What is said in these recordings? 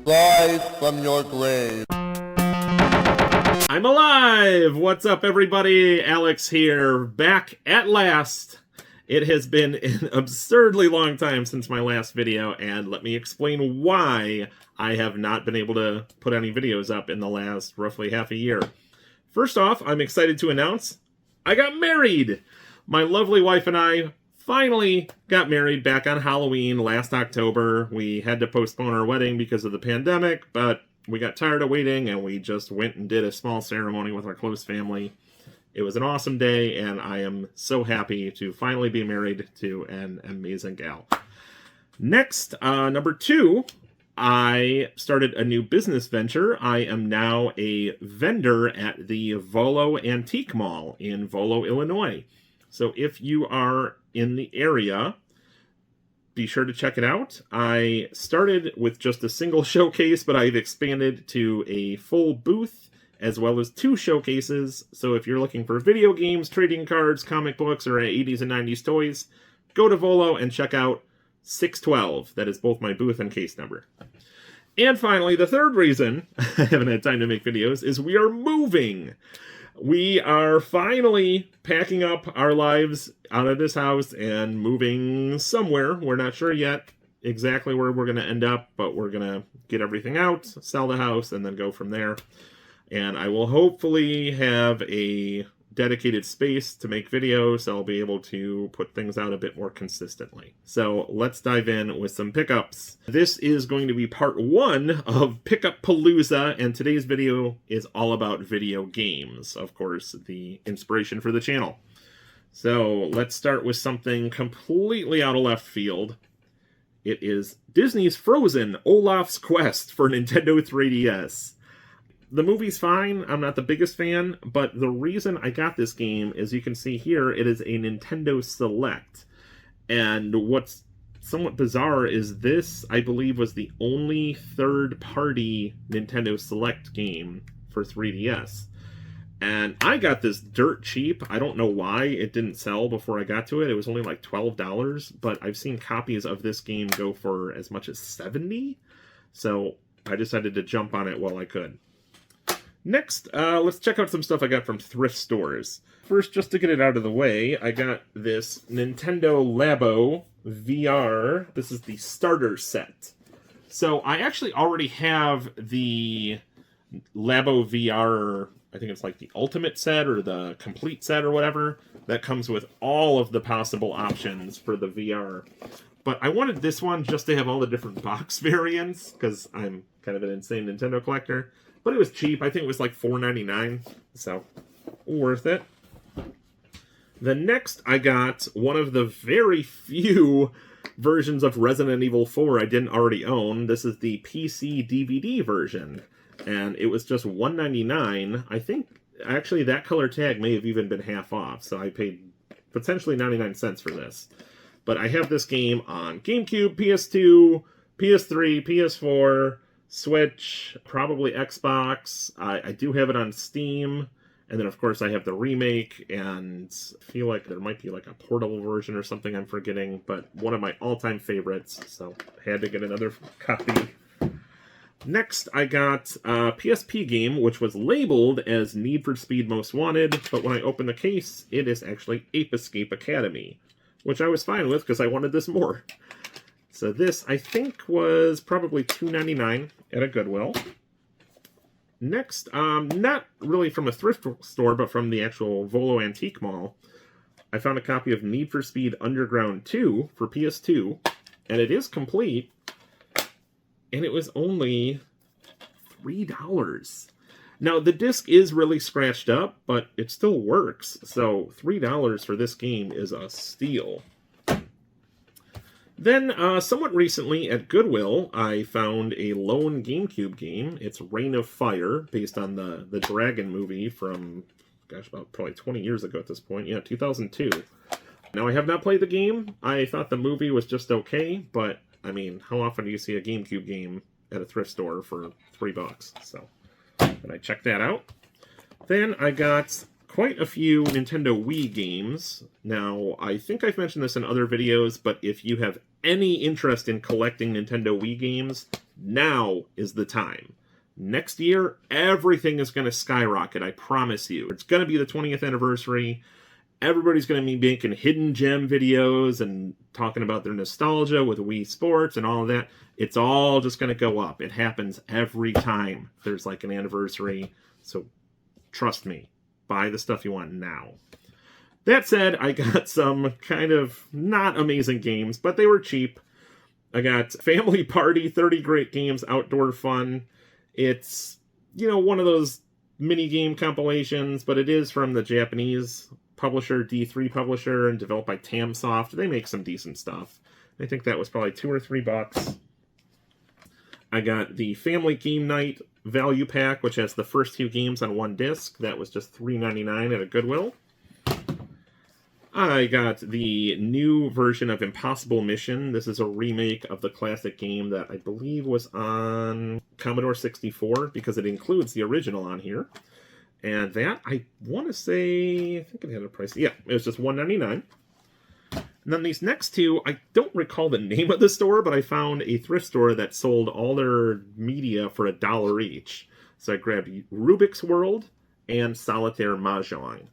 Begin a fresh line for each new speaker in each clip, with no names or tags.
Rise from your grave.
I'm alive! What's up, everybody? Alex here, back at last. It has been an absurdly long time since my last video, and let me explain why I have not been able to put any videos up in the last roughly half a year. First off, I'm excited to announce I got married! My lovely wife and I finally got married back on Halloween last October. We had to postpone our wedding because of the pandemic, but we got tired of waiting and we just went and did a small ceremony with our close family. It was an awesome day, and I am so happy to finally be married to an amazing gal. Next, number 2, I started a new business venture. I am now a vendor at the Volo Antique Mall in Volo, Illinois. So if you are in the area, be sure to check it out. I started with just a single showcase, but I've expanded to a full booth as well as 2 showcases. So if you're looking for video games, trading cards, comic books, or 80s and 90s toys, go to Volo and check out 612. That is both my booth and case number. And finally, the third reason I haven't had time to make videos is we are moving. We are finally packing up our lives out of this house and moving somewhere. We're not sure yet exactly where we're going to end up, but we're going to get everything out, sell the house, and then go from there. And I will hopefully have a dedicated space to make videos, so I'll be able to put things out a bit more consistently. So let's dive in with some pickups. This is going to be part 1 of PICKUP-PALOOZA, and today's video is all about video games, of course, the inspiration for the channel. So let's start with something completely out of left field. It is Disney's Frozen: Olaf's Quest for Nintendo 3DS. The movie's fine. I'm not the biggest fan, but the reason I got this game, as you can see here, it is a Nintendo Select. And what's somewhat bizarre is this, I believe, was the only third-party Nintendo Select game for 3DS. And I got this dirt cheap. I don't know why it didn't sell before I got to it. It was only like $12, but I've seen copies of this game go for as much as $70. So I decided to jump on it while I could. Next, let's check out some stuff I got from thrift stores. First, just to get it out of the way, I got this Nintendo Labo VR. This is the starter set. So I actually already have the Labo VR, I think it's like the Ultimate set or the Complete set or whatever. That comes with all of the possible options for the VR. But I wanted this one just to have all the different box variants, because I'm kind of an insane Nintendo collector. But it was cheap. I think it was like $4.99, so worth it. Then next, I got one of the very few versions of Resident Evil 4 I didn't already own. This is the PC DVD version, and it was just $1.99. I think, actually, that color tag may have even been half off, so I paid potentially 99 cents for this. But I have this game on GameCube, PS2, PS3, PS4... Switch, probably Xbox. I do have it on Steam, and then of course I have the remake, and I feel like there might be like a portable version or something I'm forgetting, but one of my all-time favorites, so I had to get another copy. Next, I got a PSP game, which was labeled as Need for Speed Most Wanted, but when I opened the case, it is actually Ape Escape Academy, which I was fine with because I wanted this more. So this, I think, was probably $2.99 at a Goodwill. Next, not really from a thrift store, but from the actual Volo Antique Mall, I found a copy of Need for Speed Underground 2 for PS2, and it is complete, and it was only $3. Now, the disc is really scratched up, but it still works, so $3 for this game is a steal. Then, somewhat recently at Goodwill, I found a lone GameCube game. It's Reign of Fire, based on the Dragon movie from, gosh, about probably 20 years ago at this point. Yeah, 2002. Now, I have not played the game. I thought the movie was just okay, but, I mean, how often do you see a GameCube game at a thrift store for $3? So, and I checked that out. Then I got quite a few Nintendo Wii games. Now, I think I've mentioned this in other videos, but if you have any interest in collecting Nintendo Wii games, Now is the time. Next year, everything is going to skyrocket, I promise you. It's going to be the 20th anniversary. Everybody's going to be making hidden gem videos and talking about their nostalgia with Wii Sports and all of that. It's all just going to go up. It happens every time there's like an anniversary. So trust me, buy the stuff you want now. That said, I got some kind of not amazing games, but they were cheap. I got Family Party, 30 Great Games, Outdoor Fun. It's, you know, one of those mini game compilations, but it is from the Japanese publisher, D3 publisher, and developed by Tamsoft. They make some decent stuff. I think that was probably $2 or $3. I got the Family Game Night value pack, which has the first 2 games on one disc. That was just $3.99 at a Goodwill. I got the new version of Impossible Mission. This is a remake of the classic game that I believe was on Commodore 64, because it includes the original on here. And that, I want to say, I think it had a price. Yeah, it was just $1.99. And then these next 2, I don't recall the name of the store, but I found a thrift store that sold all their media for $1 each. So I grabbed Rubik's World and Solitaire Mahjong.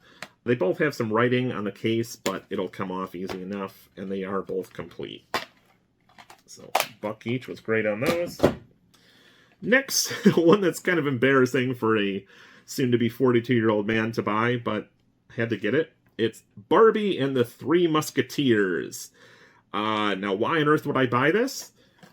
They both have some writing on the case, but it'll come off easy enough, and they are both complete. So, $1 each was great on those. Next, one that's kind of embarrassing for a soon-to-be 42-year-old man to buy, but I had to get it. It's Barbie and the Three Musketeers. Now, why on earth would I buy this?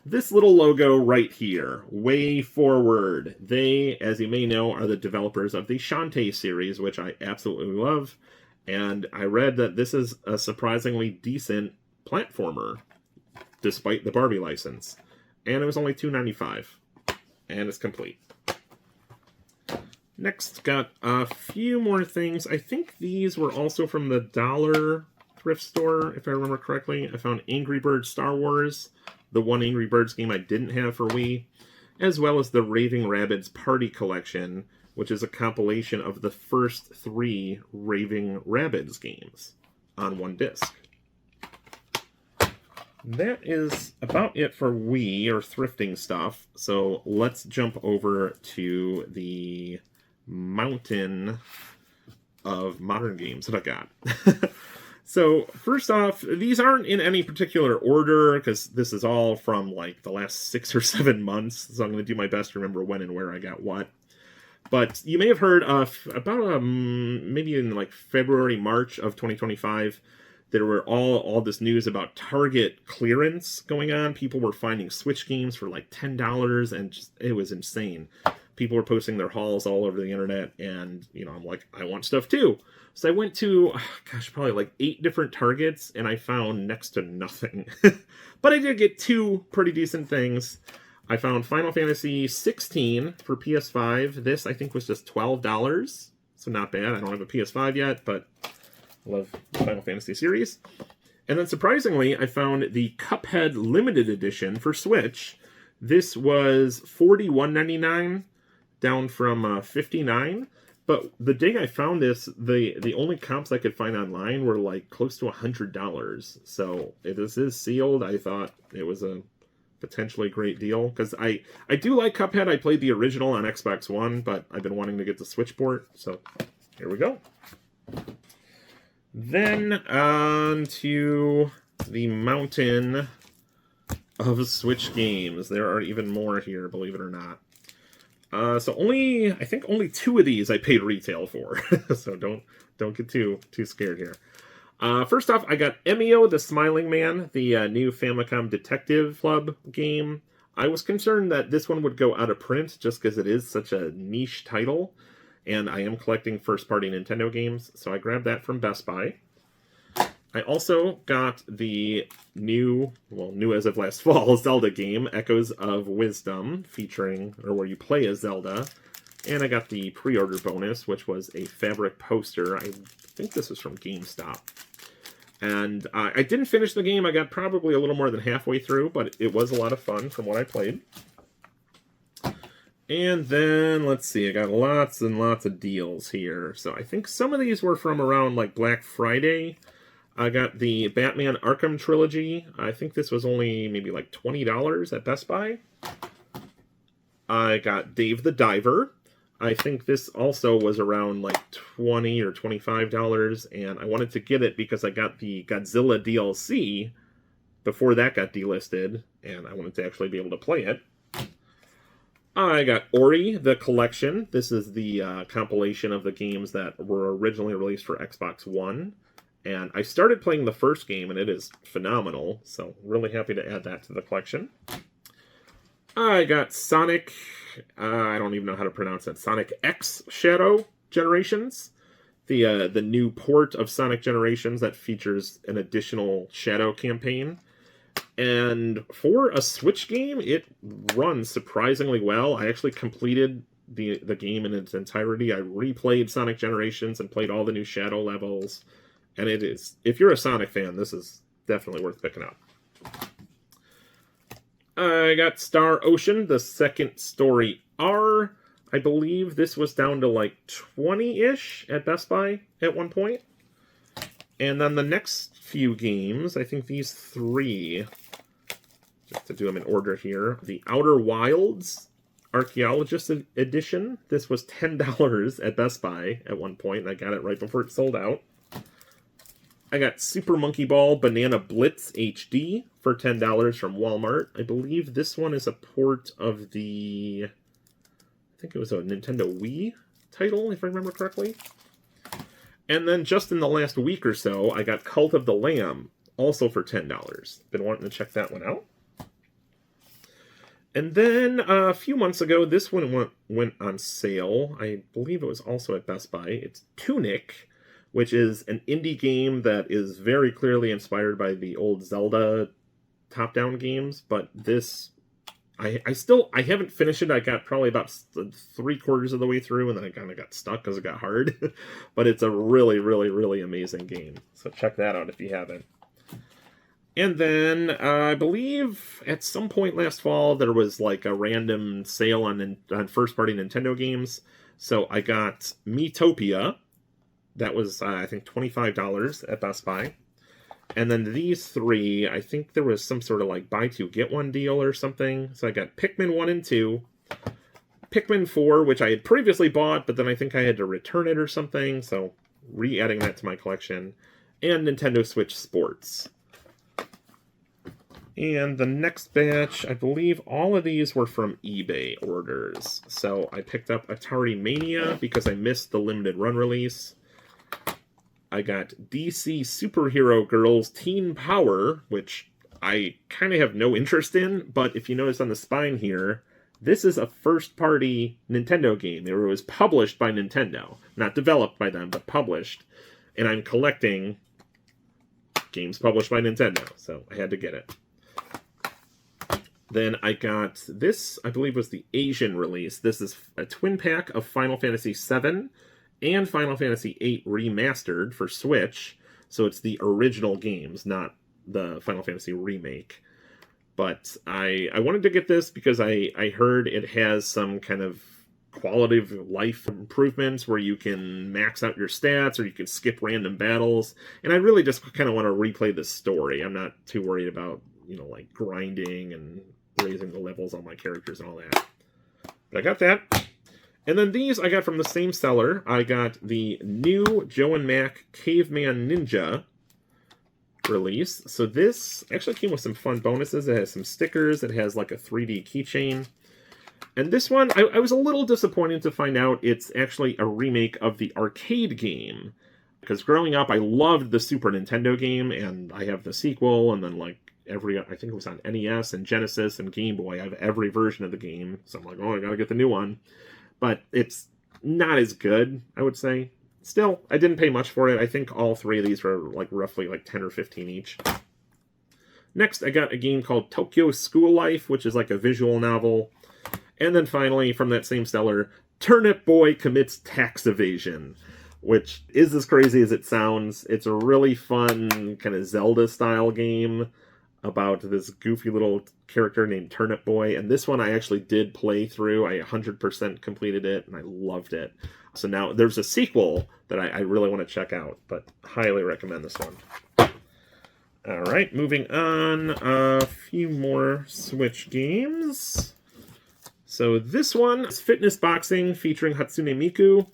This little logo right here, Way Forward. They, as you may know, are the developers of the Shantae series, which I absolutely love. And I read that this is a surprisingly decent platformer, despite the Barbie license. And it was only $2.95. And it's complete. Next, got a few more things. I think these were also from the Dollar thrift store, if I remember correctly. I found Angry Birds Star Wars, the one Angry Birds game I didn't have for Wii, as well as the Raving Rabbids Party Collection, which is a compilation of the first 3 Raving Rabbids games on one disc. That is about it for Wii, or thrifting stuff, so let's jump over to the mountain of modern games that I got. So, first off, these aren't in any particular order, because this is all from, like, the last 6 or 7 months, so I'm going to do my best to remember when and where I got what. But you may have heard of, about, maybe in, like, February, March of 2025, there were all this news about Target clearance going on. People were finding Switch games for, like, $10, and just, it was insane. People were posting their hauls all over the internet, and, you know, I'm like, I want stuff too. So I went to, probably like 8 different Targets, and I found next to nothing. But I did get 2 pretty decent things. I found Final Fantasy 16 for PS5. This, I think, was just $12. So not bad. I don't have a PS5 yet, but I love the Final Fantasy series. And then, surprisingly, I found the Cuphead Limited Edition for Switch. This was $41.99, down from $59. But the day I found this, the only comps I could find online were like close to $100. So this is sealed. I thought it was a potentially great deal, because I do like Cuphead. I played the original on Xbox One, but I've been wanting to get the Switch port. So here we go. Then on to the mountain of Switch games. There are even more here, believe it or not. So I think only 2 of these I paid retail for. So don't get too scared here. First off, I got Emio the Smiling Man, the new Famicom Detective Club game. I was concerned that this one would go out of print just because it is such a niche title, and I am collecting first-party Nintendo games, so I grabbed that from Best Buy. I also got the new as of last fall, Zelda game, Echoes of Wisdom, where you play as Zelda. And I got the pre-order bonus, which was a fabric poster. I think this was from GameStop. And I didn't finish the game. I got probably a little more than halfway through, but it was a lot of fun from what I played. And then, let's see, I got lots and lots of deals here. So I think some of these were from around like Black Friday. I got the Batman Arkham Trilogy. I think this was only maybe like $20 at Best Buy. I got Dave the Diver. I think this also was around like $20 or $25, and I wanted to get it because I got the Godzilla DLC before that got delisted, and I wanted to actually be able to play it. I got Ori, the Collection. This is the compilation of the games that were originally released for Xbox One. And I started playing the first game, and it is phenomenal. So, really happy to add that to the collection. I got Sonic, I don't even know how to pronounce it, Sonic X Shadow Generations. The new port of Sonic Generations that features an additional Shadow campaign. And for a Switch game, it runs surprisingly well. I actually completed the game in its entirety. I replayed Sonic Generations and played all the new Shadow levels. And it is, if you're a Sonic fan, this is definitely worth picking up. I got Star Ocean, the second story R. I believe this was down to like 20-ish at Best Buy at one point. And then the next few games, I think these three, just to do them in order here. The Outer Wilds Archaeologist Edition. This was $10 at Best Buy at one point, and I got it right before it sold out. I got Super Monkey Ball Banana Blitz HD for $10 from Walmart. I believe this one is a port of the, I think it was a Nintendo Wii title, if I remember correctly. And then just in the last week or so, I got Cult of the Lamb, also for $10. Been wanting to check that one out. And then a few months ago, this one went on sale. I believe it was also at Best Buy. It's Tunic, which is an indie game that is very clearly inspired by the old Zelda top-down games, but this, I haven't finished it. I got probably about 3/4 of the way through, and then I kind of got stuck because it got hard. But it's a really, really, really amazing game. So check that out if you haven't. And then I believe at some point last fall there was like a random sale on first-party Nintendo games. So I got Miitopia. That was, I think, $25 at Best Buy. And then these three, I think there was some sort of like buy two, get one deal or something. So I got Pikmin 1 and 2. Pikmin 4, which I had previously bought, but then I think I had to return it or something. So re-adding that to my collection. And Nintendo Switch Sports. And the next batch, I believe all of these were from eBay orders. So I picked up Atari Mania because I missed the limited run release. I got DC Superhero Girls Teen Power, which I kind of have no interest in, but if you notice on the spine here, this is a first-party Nintendo game. It was published by Nintendo. Not developed by them, but published. And I'm collecting games published by Nintendo, so I had to get it. Then I got this, I believe was the Asian release. This is a twin pack of Final Fantasy VII and Final Fantasy VIII Remastered for Switch. So it's the original games, not the Final Fantasy remake. But I wanted to get this because I heard it has some kind of quality of life improvements where you can max out your stats or you can skip random battles. And I really just kind of want to replay the story. I'm not too worried about, like grinding and raising the levels on my characters and all that. But I got that. And then these I got from the same seller. I got the new Joe and Mac Caveman Ninja release. So this actually came with some fun bonuses. It has some stickers. It has like a 3D keychain. And this one, I was a little disappointed to find out it's actually a remake of the arcade game. Because growing up, I loved the Super Nintendo game, and I have the sequel, and then like I think it was on NES and Genesis and Game Boy. I have every version of the game. So I'm like, oh, I gotta get the new one. But it's not as good, I would say. Still, I didn't pay much for it. I think all three of these were like roughly like 10 or 15 each. Next, I got a game called Tokyo School Life, which is like a visual novel. And then finally, from that same seller, Turnip Boy Commits Tax Evasion, which is as crazy as it sounds. It's a really fun kind of Zelda-style game about this goofy little character named Turnip Boy. And this one I actually did play through. I 100% completed it, and I loved it. So now there's a sequel that I really want to check out, but highly recommend this one. All right, moving on. A few more Switch games. So this one is Fitness Boxing featuring Hatsune Miku.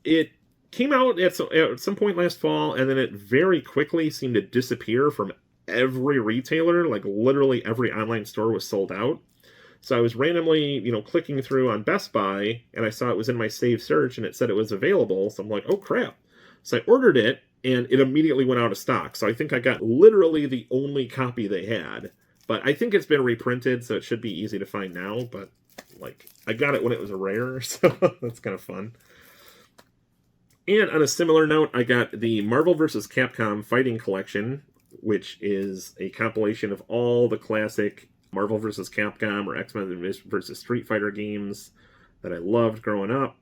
It came out at some point last fall, and then it very quickly seemed to disappear from every retailer. Like, literally every online store was sold out. So I was randomly, clicking through on Best Buy, and I saw it was in my saved search, and it said it was available. So I'm like, oh, crap. So I ordered it, and it immediately went out of stock. So I think I got literally the only copy they had. But I think it's been reprinted, so it should be easy to find now. But, I got it when it was a rare, so that's kind of fun. And on a similar note, I got the Marvel vs. Capcom Fighting Collection, which is a compilation of all the classic Marvel vs. Capcom or X-Men vs. Street Fighter games that I loved growing up.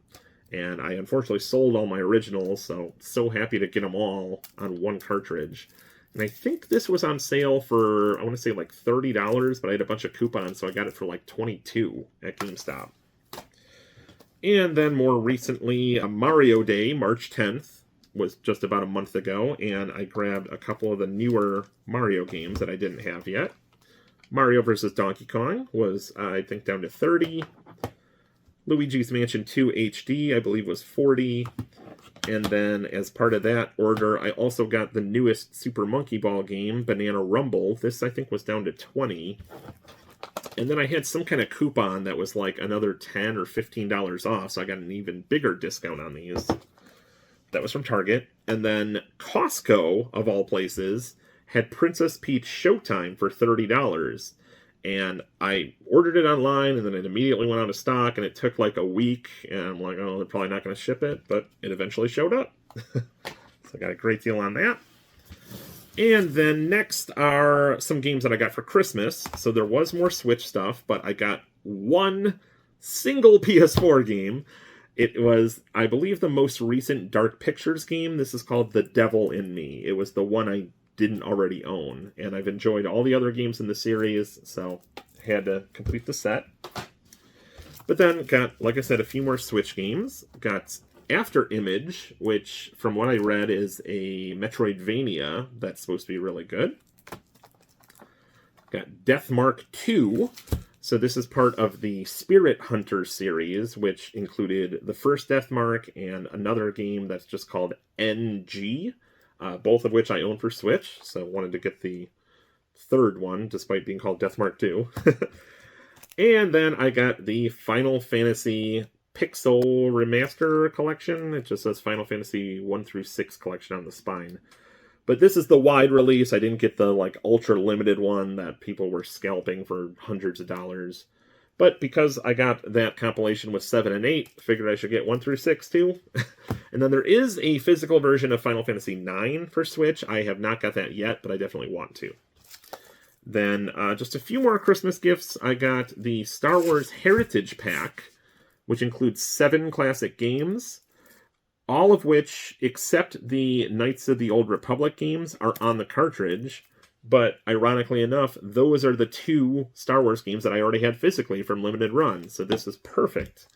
And I unfortunately sold all my originals, so happy to get them all on one cartridge. And I think this was on sale for, I want to say $30, but I had a bunch of coupons, so I got it for $22 at GameStop. And then more recently, Mario Day, March 10th, was just about a month ago, and I grabbed a couple of the newer Mario games that I didn't have yet. Mario vs. Donkey Kong was, I think, down to $30. Luigi's Mansion 2 HD, I believe, was $40. And then, as part of that order, I also got the newest Super Monkey Ball game, Banana Rumble. This, I think, was down to $20. And then I had some kind of coupon that was another $10 or $15 off, so I got an even bigger discount on these. That was from Target. And then Costco, of all places, had Princess Peach Showtime for $30. And I ordered it online, and then it immediately went out of stock, and it took a week, and I'm like, oh, they're probably not going to ship it, but it eventually showed up. So I got a great deal on that. And then next are some games that I got for Christmas. So there was more Switch stuff, but I got one single PS4 game. It was, I believe, the most recent Dark Pictures game. This is called The Devil in Me. It was the one I didn't already own, and I've enjoyed all the other games in the series, so I had to complete the set. But then got, like I said, a few more Switch games. Got After Image, which, from what I read, is a Metroidvania that's supposed to be really good. Got Deathmark 2. So this is part of the Spirit Hunter series, which included the first Deathmark and another game that's just called NG. Both of which I own for Switch, so wanted to get the third one, despite being called Deathmark 2. And then I got the Final Fantasy Pixel Remaster Collection. It just says Final Fantasy 1 through 6 Collection on the spine. But this is the wide release. I didn't get the ultra limited one that people were scalping for hundreds of dollars. But because I got that compilation with 7 and 8, I figured I should get 1 through 6 too. And then there is a physical version of Final Fantasy 9 for Switch. I have not got that yet, but I definitely want to. Then just a few more Christmas gifts. I got the Star Wars Heritage Pack, which includes 7 classic games, all of which, except the Knights of the Old Republic games, are on the cartridge. But ironically enough, those are the 2 Star Wars games that I already had physically from Limited Run. So this is perfect.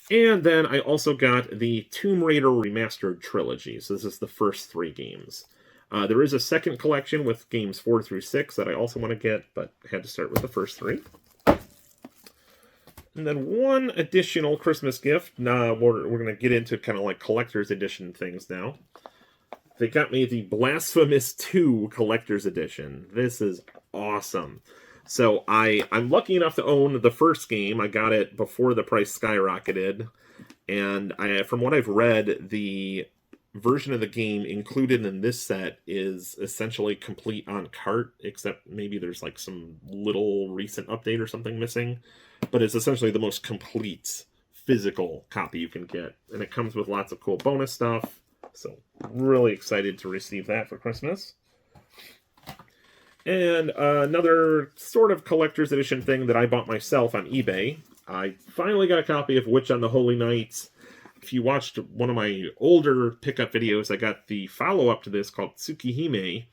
And then I also got the Tomb Raider Remastered Trilogy. So this is the first 3 games. There is a second collection with games 4 through 6 that I also want to get, but had to start with the first 3. And then one additional Christmas gift. We're going to get into kind of collector's edition things now. They got me the Blasphemous 2 Collector's Edition. This is awesome. So I'm lucky enough to own the first game. I got it before the price skyrocketed. And from what I've read, the version of the game included in this set is essentially complete on cart, except maybe there's some little recent update or something missing. But it's essentially the most complete physical copy you can get. And it comes with lots of cool bonus stuff. So, really excited to receive that for Christmas. And another sort of collector's edition thing that I bought myself on eBay. I finally got a copy of Witch on the Holy Night. If you watched one of my older pickup videos, I got the follow-up to this called Tsukihime.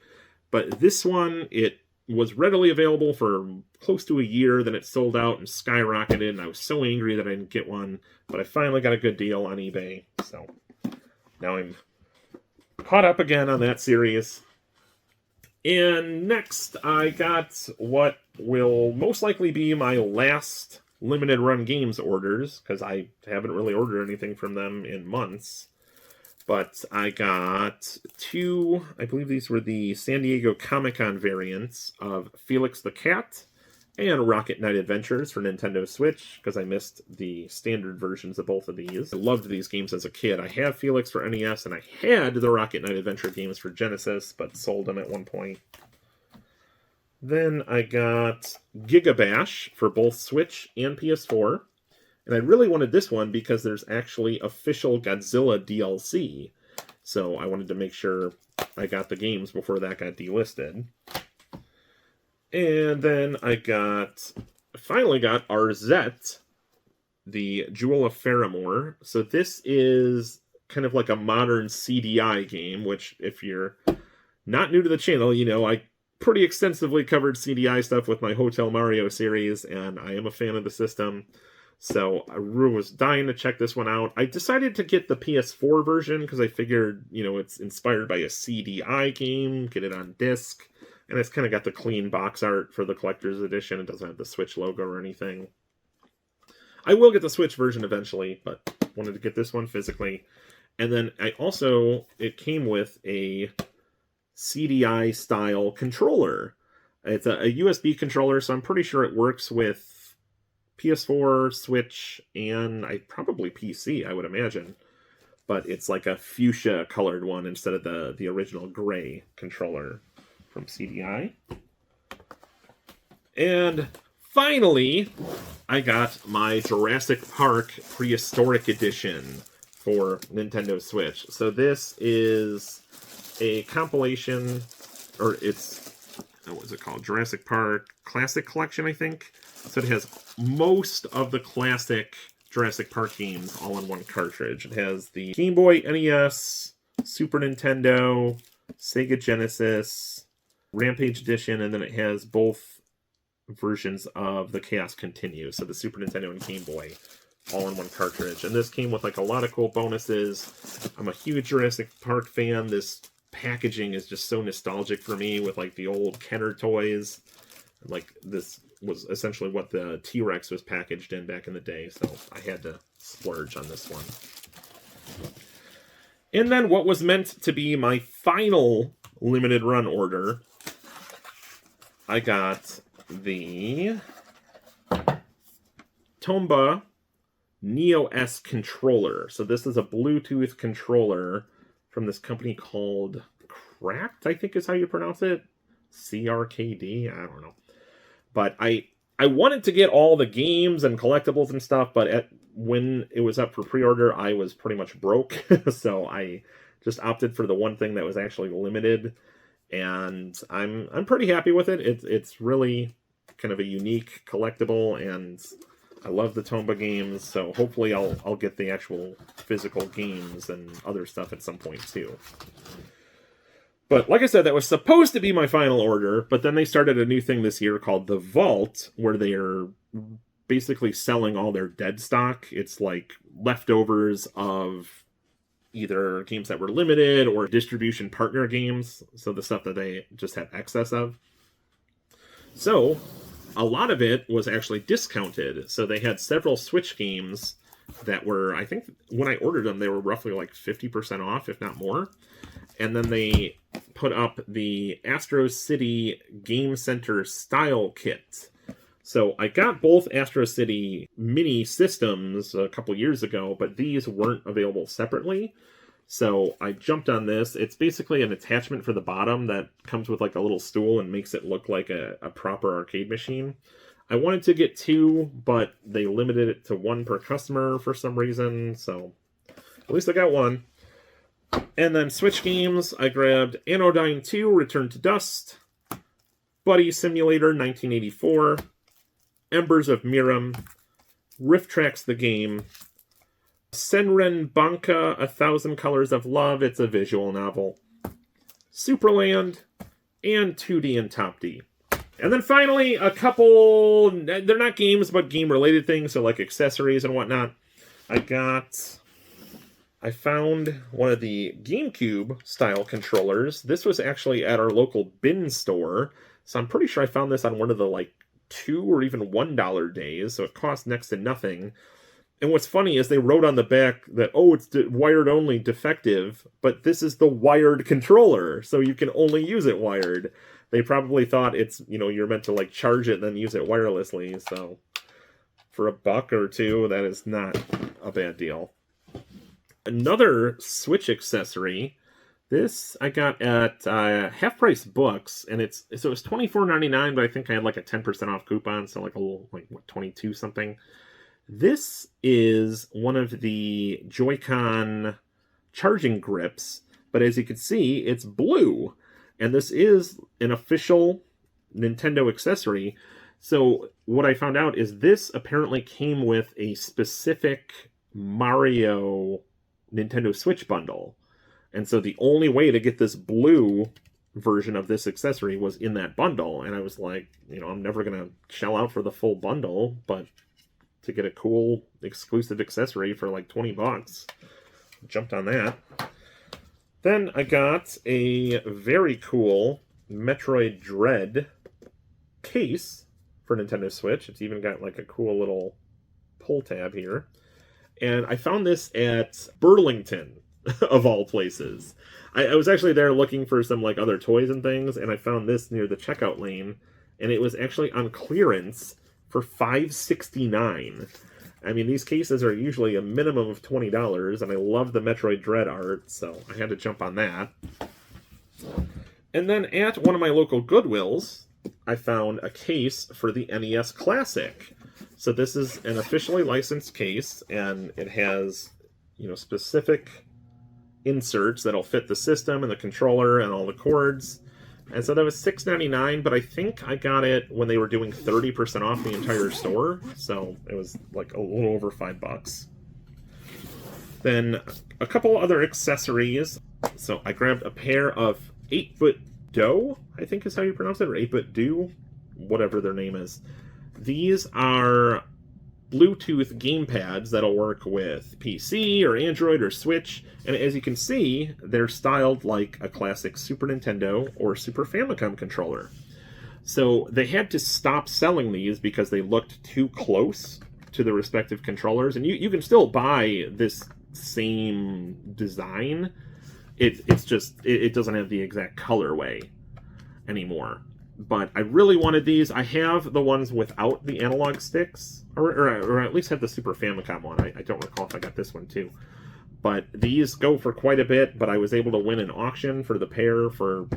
But this one, it was readily available for close to a year, then it sold out and skyrocketed, and I was so angry that I didn't get one. But I finally got a good deal on eBay, so now I'm caught up again on that series. And next, I got what will most likely be my last limited run games orders, because I haven't really ordered anything from them in months. But I got two, I believe these were the San Diego Comic-Con variants of Felix the Cat and Rocket Knight Adventures for Nintendo Switch, because I missed the standard versions of both of these. I loved these games as a kid. I have Felix for NES, and I had the Rocket Knight Adventure games for Genesis, but sold them at one point. Then I got Giga Bash for both Switch and PS4. And I really wanted this one because there's actually official Godzilla DLC. So I wanted to make sure I got the games before that got delisted. And then I finally got Arzette, the Jewel of Faramore. So this is kind of like a modern CDI game, which if you're not new to the channel, you know, I pretty extensively covered CDI stuff with my Hotel Mario series, and I am a fan of the system. So I was dying to check this one out. I decided to get the PS4 version because I figured, you know, it's inspired by a CDI game, get it on disc, and it's kind of got the clean box art for the collector's edition. It doesn't have the Switch logo or anything. I will get the Switch version eventually, but wanted to get this one physically. And then it came with a CDI style controller. It's a USB controller, so I'm pretty sure it works with PS4, Switch, and probably PC, I would imagine. But it's like a fuchsia colored one instead of the original gray controller from CDI. And finally, I got my Jurassic Park Prehistoric Edition for Nintendo Switch. So this is a compilation, or it's, what was it called? Jurassic Park Classic Collection, I think. So it has most of the classic Jurassic Park games all in one cartridge. It has the Game Boy, NES, Super Nintendo, Sega Genesis, Rampage Edition, and then it has both versions of the Chaos Continue. So the Super Nintendo and Game Boy all in one cartridge. And this came with like a lot of cool bonuses. I'm a huge Jurassic Park fan. This packaging is just so nostalgic for me with like the old Kenner toys. Like this was essentially what the T-Rex was packaged in back in the day, so I had to splurge on this one. And then what was meant to be my final limited run order, I got the Tomba Neo S controller. So this is a Bluetooth controller from this company called Cracked, I think is how you pronounce it. CRKD? I don't know. But I wanted to get all the games and collectibles and stuff, but when it was up for pre-order, I was pretty much broke. So I just opted for the one thing that was actually limited, and I'm pretty happy with it. It's really kind of a unique collectible, and I love the Tomba games, so hopefully I'll get the actual physical games and other stuff at some point too. But like I said, that was supposed to be my final order, but then they started a new thing this year called The Vault, where they are basically selling all their dead stock. It's like leftovers of either games that were limited or distribution partner games, so the stuff that they just had excess of. So a lot of it was actually discounted. So they had several Switch games that were, I think when I ordered them, they were roughly like 50% off, if not more. And then they put up the Astro City Game Center style kit. So I got both Astro City mini systems a couple years ago, but these weren't available separately. So I jumped on this. It's basically an attachment for the bottom that comes with like a little stool and makes it look like a proper arcade machine. I wanted to get two, but they limited it to one per customer for some reason. So at least I got one. And then Switch games, I grabbed Anodyne 2, Return to Dust, Buddy Simulator 1984, Embers of Miram, Rift Tracks the Game, Senran Banka, A Thousand Colors of Love, it's a visual novel, Superland, and 2D and Top D. And then finally, a couple, they're not games, but game-related things, so like accessories and whatnot. I got I found one of the GameCube style controllers. This was actually at our local bin store, so I'm pretty sure I found this on one of the like $2 or even $1 days, so it cost next to nothing. And what's funny is they wrote on the back that, oh, it's wired only, defective, but this is the wired controller, so you can only use it wired. They probably thought it's, you're meant to like charge it and then use it wirelessly, so for $1 or $2, that is not a bad deal. Another Switch accessory. This I got at Half Price Books, and it was $24.99, but I think I had like a 10% off coupon, so like a little, like what, 22 something. This is one of the Joy-Con charging grips, but as you can see, it's blue, and this is an official Nintendo accessory. So what I found out is this apparently came with a specific Mario Nintendo Switch bundle. And so the only way to get this blue version of this accessory was in that bundle. And I was like, I'm never going to shell out for the full bundle, but to get a cool exclusive accessory for like $20, jumped on that. Then I got a very cool Metroid Dread case for Nintendo Switch. It's even got like a cool little pull tab here. And I found this at Burlington, of all places. I was actually there looking for some like other toys and things, and I found this near the checkout lane, and it was actually on clearance for $5.69. I mean, these cases are usually a minimum of $20, and I love the Metroid Dread art, so I had to jump on that. And then at one of my local Goodwills, I found a case for the NES Classic. So this is an officially licensed case, and it has, specific inserts that'll fit the system and the controller and all the cords. And so that was $6.99, but I think I got it when they were doing 30% off the entire store. So it was like a little over $5. Then a couple other accessories. So I grabbed a pair of 8-Bit Do, I think is how you pronounce it, or 8-Bit Do, whatever their name is. These are Bluetooth gamepads that'll work with PC or Android or Switch, and as you can see, they're styled like a classic Super Nintendo or Super Famicom controller. So they had to stop selling these because they looked too close to the respective controllers, and you can still buy this same design. It's just it doesn't have the exact colorway anymore. But I really wanted these. I have the ones without the analog sticks, or at least have the Super Famicom one. I don't recall if I got this one too. But these go for quite a bit, but I was able to win an auction for the pair for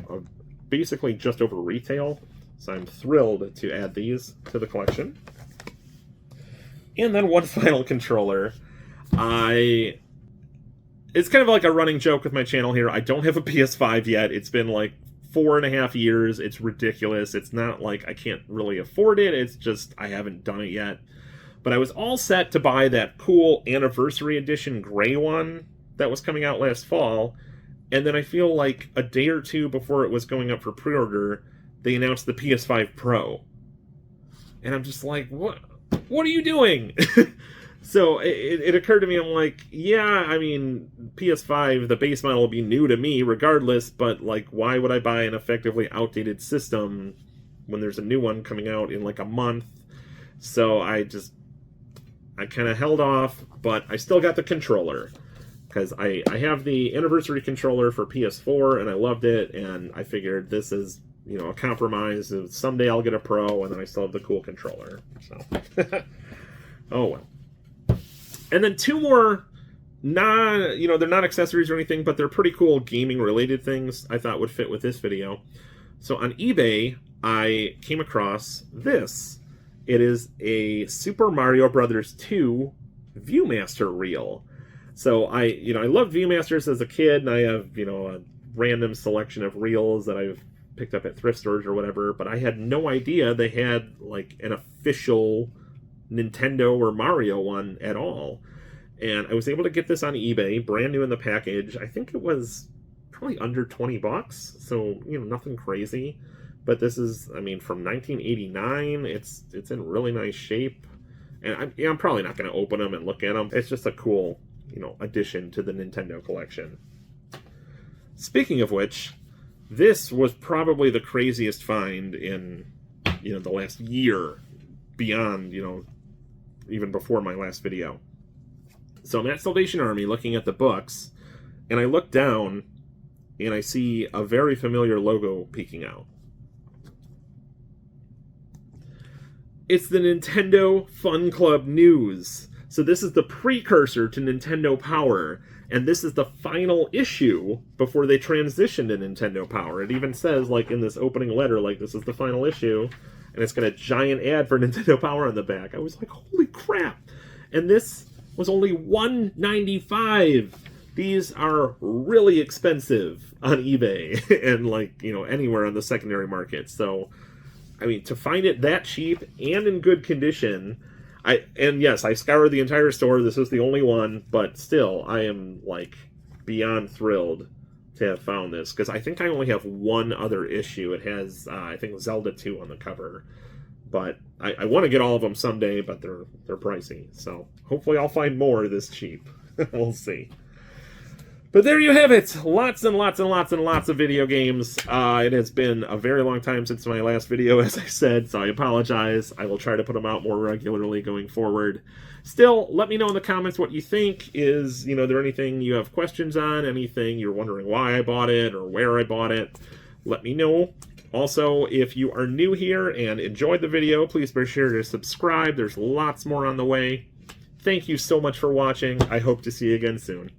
basically just over retail. So I'm thrilled to add these to the collection. And then one final controller. It's kind of like a running joke with my channel here. I don't have a PS5 yet. It's been like 4.5 years. It's ridiculous. It's not like I can't really afford it. It's just I haven't done it yet. But I was all set to buy that cool Anniversary Edition gray one that was coming out last fall. And then I feel like a day or two before it was going up for pre-order, they announced the PS5 Pro. And I'm just like, what are you doing? So it occurred to me, I'm like, yeah, I mean, PS5, the base model will be new to me regardless, but like, why would I buy an effectively outdated system when there's a new one coming out in like a month? So I kind of held off, but I still got the controller because I have the Anniversary controller for PS4 and I loved it, and I figured this is, a compromise. Someday I'll get a Pro and then I still have the cool controller. So, oh well. And then two more, they're not accessories or anything, but they're pretty cool gaming-related things I thought would fit with this video. So on eBay, I came across this. It is a Super Mario Bros. 2 Viewmaster reel. So I loved Viewmasters as a kid, and I have, a random selection of reels that I've picked up at thrift stores or whatever, but I had no idea they had, like, an official Nintendo or Mario one at all. And I was able to get this on eBay, brand new in the package. I think it was probably under $20, so nothing crazy. But this is, from 1989. It's in really nice shape, and I'm probably not going to open them and look at them. It's just a cool addition to the Nintendo collection. Speaking of which, this was probably the craziest find in, the last year, beyond, even before my last video. So I'm at Salvation Army looking at the books, and I look down, and I see a very familiar logo peeking out. It's the Nintendo Fun Club News. So this is the precursor to Nintendo Power, and this is the final issue before they transition to Nintendo Power. It even says, like, in this opening letter, like, this is the final issue, and it's got a giant ad for Nintendo Power on the back. I was like, holy crap! And this was only $1.95. These are really expensive on eBay and, like, anywhere on the secondary market. So, I mean, to find it that cheap and in good condition, yes, I scoured the entire store. This is the only one, but still, I am, like, beyond thrilled to have found this, because I think I only have one other issue. It has, I think, Zelda 2 on the cover. But I want to get all of them someday, but they're pricey. So hopefully I'll find more this cheap. We'll see. But there you have it. Lots and lots and lots and lots of video games. It has been a very long time since my last video, as I said, so I apologize. I will try to put them out more regularly going forward. Still, let me know in the comments what you think. Is, there anything you have questions on? Anything you're wondering why I bought it or where I bought it? Let me know. Also, if you are new here and enjoyed the video, please be sure to subscribe. There's lots more on the way. Thank you so much for watching. I hope to see you again soon.